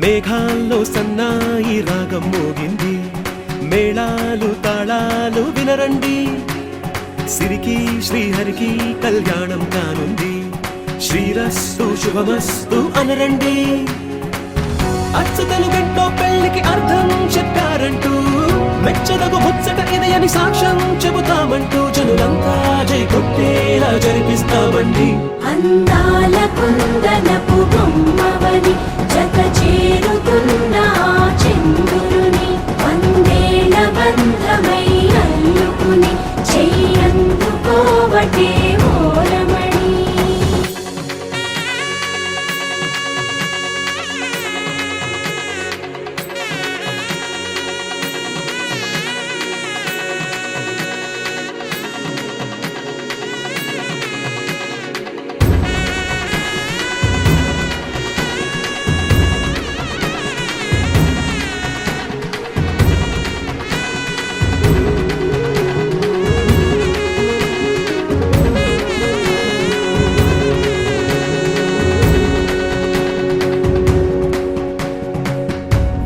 మేఘాల్లో సన్నాయి రాగం మోగింది, మేళాలు తాళాలు వినరండి, సిరికి శ్రీహరికి కళ్యాణం కానుంది, శ్రీరస్తు శుభమస్తు అనరండి. అచ్చతలు గంటో పెళ్లికి అర్థం చెప్పారంటూ, మెచ్చదగు ముచ్చట ఇదయని సాక్ష్యం చెబుతామంటూ, జనులంతా జై కొట్టేలా జరిపిస్తామండి. అందాల కుందనపు బొమ్మవని జత చేరుతున్న చంద్రుని, వందేళ్ల బంధమై అల్లుకుని చెయ్యందుకోవటే ఓరమణి.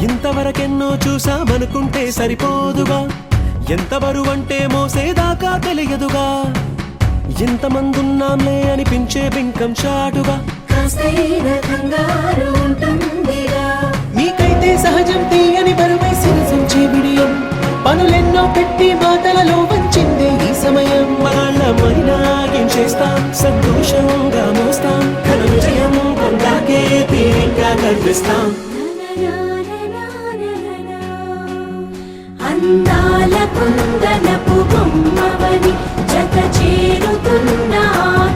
ఇంతవరకెన్నో చూసామనుకుంటే సరిపోదుగా, ఎంత బరువంటే మోసేదాకా తెలియదుగా, ఇంతమందున్నాంలే అనిపించే బింకం చాటుగా, మీకైతే సహజం తీయని బరువై సిరసించే బిడియం, పనులెన్నో పెట్టి మాటలలో వంచిందే ఈ సమయం. మనమైనా ఏం చేస్తాం, సంతోషంగా మోస్తాం, ఘన విజయం పొందాకే తీరిగ్గా కనిపిస్తాం. అందాల కుందనపు బొమ్మవని జత చేరుతున్న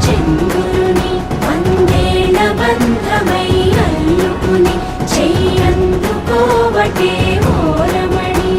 చంద్రుని, వందేళ్ల బంధమై అల్లుకుని చెయ్యందుకోవటే ఓరమణి.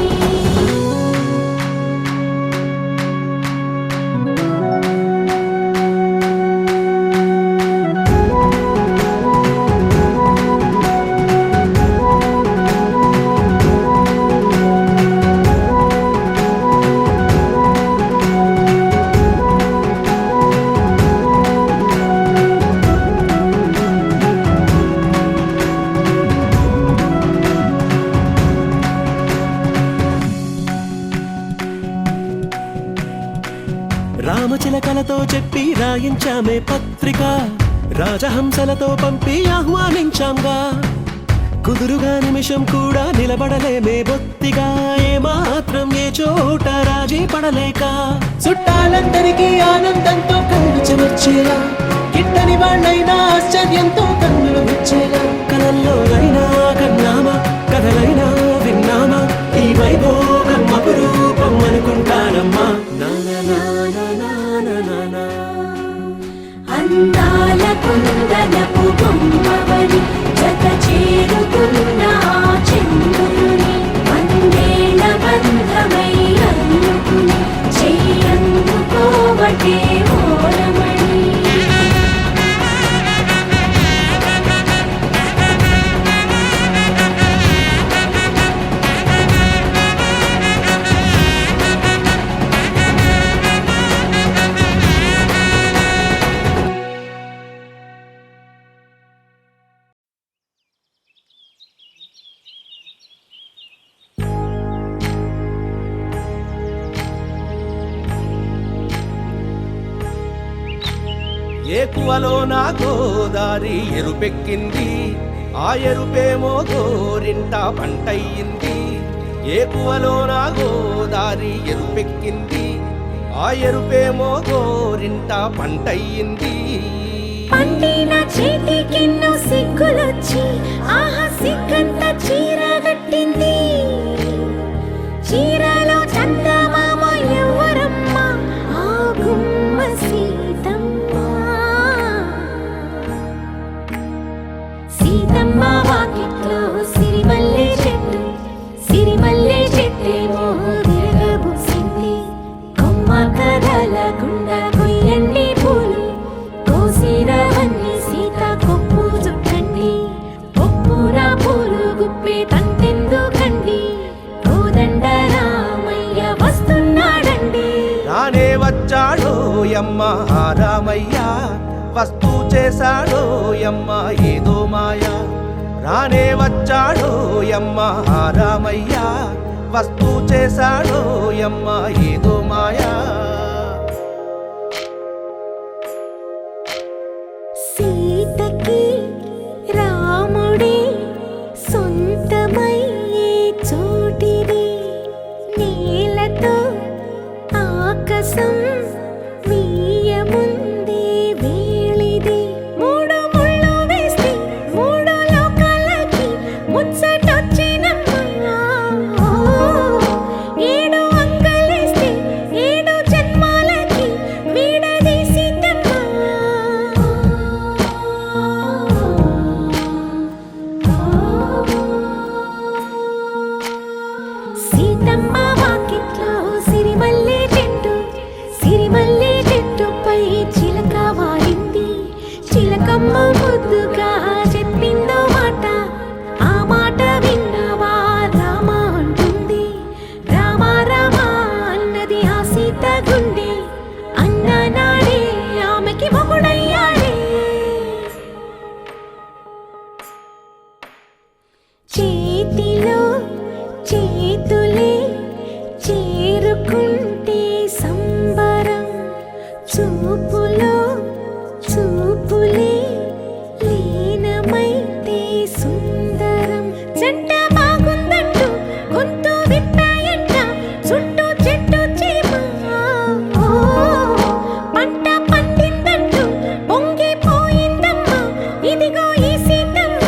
రామచిలకలతో చెప్పి రాయించామే పత్రిక, రాజహంసలతో పంపి ఆహ్వానించాంగా, కుదురుగా నిమిషం కూడా నిలబడలేమే బొత్తిగా, ఏమాత్రం ఏ చోట రాజీ పడలేక, చుట్టాలందరికీ ఆనందంతో కళ్ళు చెమర్చేలా, గిట్టని వాళ్ళైనా ఆశ్చర్యంతో కన్నులు వచ్చేలా, కలల్లోనైనా కన్నామా, కథలైనా విన్నామా, ఈ వైభోగం అపురూపం అనుకుంటానమ్మా. అందాల కుందనపు బొమ్మవని జత చేరుతున్న చంద్రుని, వందేళ్ల బంధమై అల్లుకుని చెయ్యందుకోవటే ఓరమణి. ఏకువలో నా గోదారి ఎరుపెక్కింది, ఆ ఎరుపేమో గోరింట పంటయ్యింది. ఏకువలో నా గోదారి ఎరుపెక్కింది, ఆ ఎరుపేమో గోరింట పంటయ్యింది. పండిన చేతికెన్నో సిగ్గులొచ్చి ఆహా సిగ్గంత చీరగట్టింది, చీరలో చందమామ ఎవరమ్మ, ఆ గుమ్మ సీతమ్మ. సీతమ్మ వాకిట్లో సిరిమల్లె చెట్టు, సిరిమల్లె చెట్టేమో విరగబూసింది, కొమ్మ కదలకుండా కొయ్యండి పూలు, కోసిరవన్నీ సీత కొప్పు చుట్టండి, ఒప్పురా పూలు గుప్పే తంతెందుకండి, కోదండ రామయ్య వస్తున్నాడండి. రానే వచ్చాడో యమ్మ రామయ్య, వస్తూ చేశాడో యమ్మ ఏదో మాయ. రానే వచ్చాడో యమ్మ ఆ రామయ్య, వస్తూ చేశాడో యమ్మ ఏదో మాయా. సీతకి రాముడే సొంతమయ్యే చోటిది, నేలతో ఆకాశం వీయముందే వేళిది. మూడు ముళ్ళు వేస్తే మూడు లోకాలకి ముచ్చటొచ్చినమ్మా. ఏడు అంగలేస్తే ఏడు జన్మాలకి వీడదీసిద్దమ్మా. సీతమ్మ వాకిట్లో సిరిమల్లె చెట్టు, సిరిమల్లె చెట్టుపై చిలక వాలింది. చిలకమ్మ ముద్దుగా చెప్పిందో మాట, ఆ మాట విన్నవా రామ అంటుంది. రామ రామ అన్నది ఆ సీత గుండె, అన్న నాడే ఆమెకి మొగుడయ్యాడే. చేతిలో చేతులే చేరుకుంటే సంబరం, చూపులో చూపులే లీనమైతే సుందరం. జంట బాగుందంటూ గొంతు విప్పాయంట చుట్టూ చెట్టు చీమ. పంట పండిందంటూ పొంగిపోయిందమ్మా, ఇదిగో ఈ సీతమ్మ.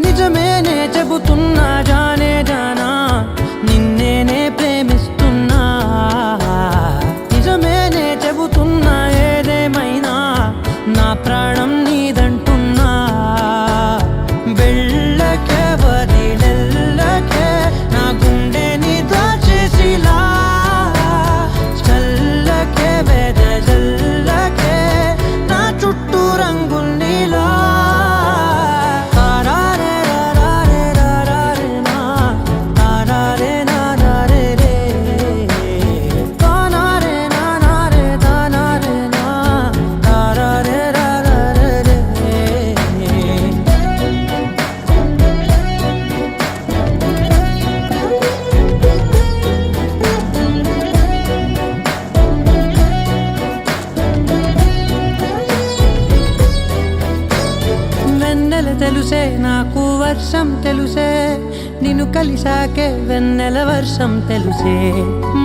నిజమేనే చెబుతున్నా జానే జానా, నిన్నేనే ప్రేమిస్తున్నా. నిజమేనే చెబుతున్నా ఏదేమైనా నా ప్రాణం నీదంటున్నా. వెళ్ళకే వదిలెల్లకే నా గుండెని దాచేసిలా, చల్లకే వెదజల్లకే నా చుట్టూ రంగుల్నిలా. తెలుసే నాకు వర్షం తెలుసే, నిన్ను కలిసాకే వెన్నెల వర్షం తెలుసే.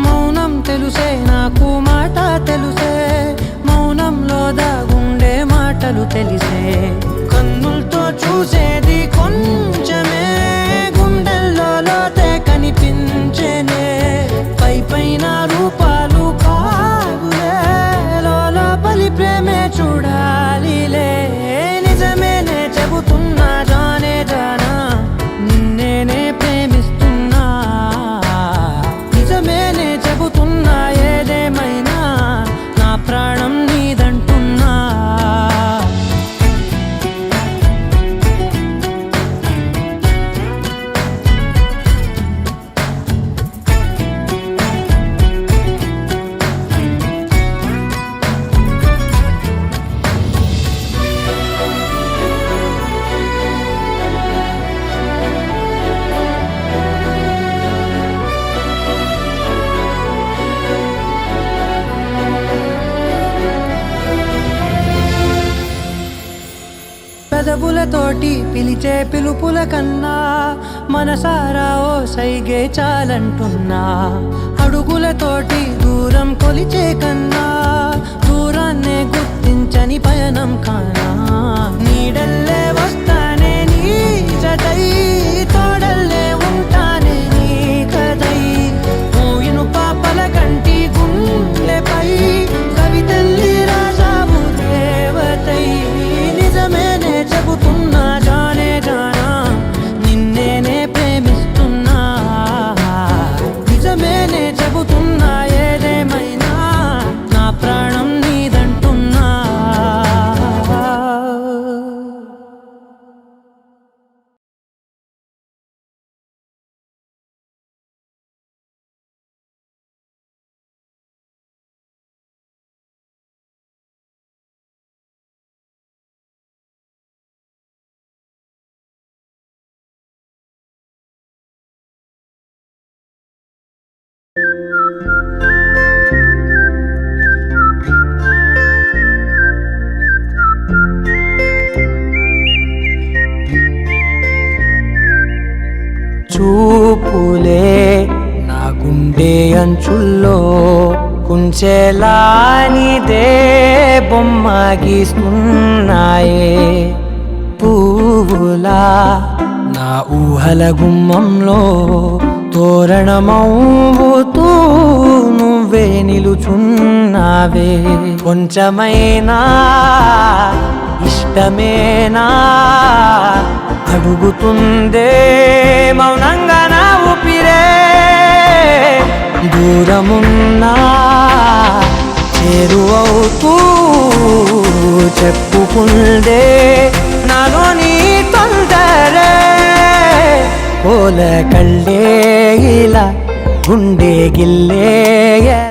మౌనం తెలుసే నాకు మాట తెలుసే, మౌనంలో దాగుండే మాటలు తెలిసే. కన్నులతో చూసేది కొంచెమే, గుండెల్లో లోతే కనిపించేనే. పై పైన రూపాలు కాదులే, లోపలి ప్రేమే చూడాలిలే. నిజమేనే చెబుతున్నా జానే జానా, నిన్నేనే ప్రేమిస్తున్నా. నిజమేనే చెబుతున్నా ఏదేమైనా నా ప్రాణం నీదంటున్నా. పెదవులతోటి పిలిచే పిలుపుల కన్నా మనసారా ఓ సైగే చాలంటున్నా అడుగులతోటి దూరం కొలిచే కన్నా దూరాన్నే గుర్తించని పయనం కానా నీడల్లే వస్తానే నీ జతై తోడల్లే ఉంటానే నీ కదై మోయిను పాపల కంటి గుండెపై కవితల్లి రాసావు దేవతై నిజమేనే చెబుతున్నా జానే జానా నిన్నేనే ప్రేమిస్తున్నా నిజమేనే చెబుతున్నా ఏదేమైనా నా ప్రాణం నీదంటున్నా చూపులే నా గుండె అంచుల్లో కుంచెలానిదే బొమ్మ గీస్తున్నాయే పువ్వులా నా ఊహల గుమ్మంలో తోరణమవుతూ నువ్వే నిలుచున్నావే కొంచెమైనా ఇష్టమేనా అడుగుతుందే మౌనంగా నా ఊపిరే దూరమున్నా చేరువవుతూ చెప్పుకుందే నాలో నీ తొందరే పోల కళ్ళే ఇలా గుండె గిల్లే